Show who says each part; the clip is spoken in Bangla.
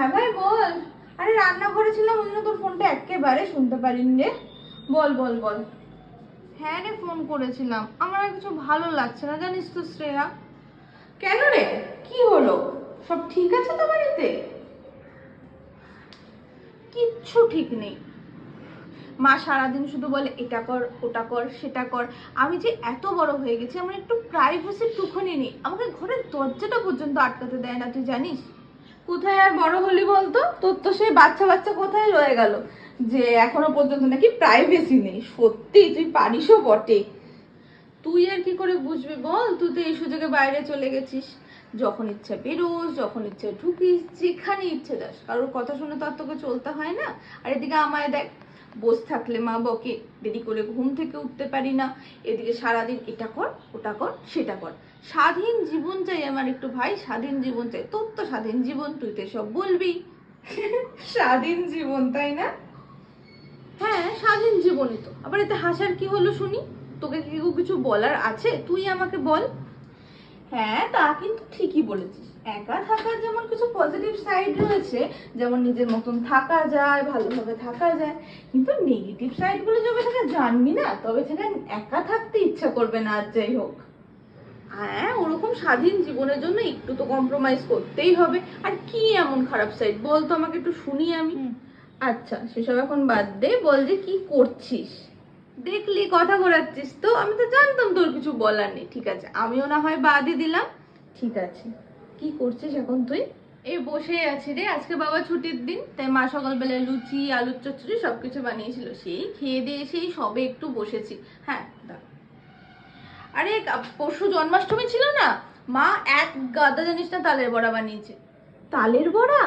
Speaker 1: হ্যাঁ ভাই বল। আরে রান্নাঘরে ছিলাম, ওই জন্য তোর ফোনটা একেবারে শুনতে পারিনি রে। বল বল বল। হ্যাঁ রে, ফোন করেছিলাম। আমার আর কিছু ভালো লাগছে না জানিস তো শ্রেয়া। কেন রে, কি হলো? সব ঠিক আছে তো বাড়িতে? কিচ্ছু ঠিক নেই। মা সারাদিন শুধু বলে এটা কর ওটা কর সেটা কর। আমি যে এত বড় হয়ে গেছি, আমার একটু প্রাইভেসি টুকুনি নেই। আমাকে ঘরের দরজাটা পর্যন্ত আটকাতে দেয় না, তুই জানিস? কোথায় আর বড় হলি বলতো? তোর তো সেই বাচ্চা বাচ্চা কোথায় রয়ে গেল যে এখনো পর্যন্ত নাকি প্রাইভেসি নেই। সত্যি তুই পারিসও বটে। তুই আর কি করে বুঝবি বল? তুই তো এই সুযোগে বাইরে চলে গেছিস। যখন ইচ্ছা বেরোস, যখন ইচ্ছা ঢুকিস, যেখানে ইচ্ছে যাস। কারোর কথা শুনে তো আর তোকে চলতে হয় না। আর এদিকে আমায় দেখ, বসে থাকলে মা বকে, দেরি করে ঘুম থেকে উঠতে পারি না। এদিকে সারাদিন এটা কর ওটা কর সেটা কর। স্বাধীন জীবন চাই আমার একটু ভাই, স্বাধীন জীবন চাই। তোর তো স্বাধীন জীবন, তুই তো সব বলবি। স্বাধীন জীবন, তাই না? হ্যাঁ, স্বাধীন জীবনই তো। আবার এতে হাসার কি হলো শুনি? তোকে কি কিছু বলার আছে? তুই আমাকে বল। হ্যাঁ, তা কিন্তু ঠিকই বলেছিস। একা থাকার যেমন কিছু পজিটিভ সাইড রয়েছে, যেমন নিজের মতন থাকা যায়, ভালোভাবে থাকা যায়, কিন্তু নেগেটিভ সাইডগুলো যবে থেকে জানবি না, তবে থেকে একা থাকতে ইচ্ছা করবে না। আর যাই হোক, হ্যাঁ, ওরকম স্বাধীন জীবনের জন্য একটু তো কম্প্রোমাইজ করতেই হবে। আর কি এমন খারাপ সাইড বল তো আমাকে, একটু শুনি আমি। আচ্ছা, সেসব এখন বাদ দে, বল যে কি করছিস? দেখলি কথা ঘোরাচ্ছিস তো, আমি তো জানতাম তোর কিছু বলার নেই। ঠিক আছে, আমিও না হয় বাদই দিলাম। ঠিক আছে, কি করছিস এখন তুই? এই বসেই আছি রে। আজকে বাবা ছুটির দিন, তাই মা সকালবেলায় লুচি আলুর চচ্চড়ি সবকিছু বানিয়েছিল, সেই খেয়ে দিয়ে সেই সবে একটু বসেছি। হ্যাঁ দাঁড়া। আরে পরশু জন্মাষ্টমী ছিল না, মা এক গাদা জানিস না তালের বড়া বানিয়েছে। তালের বড়া?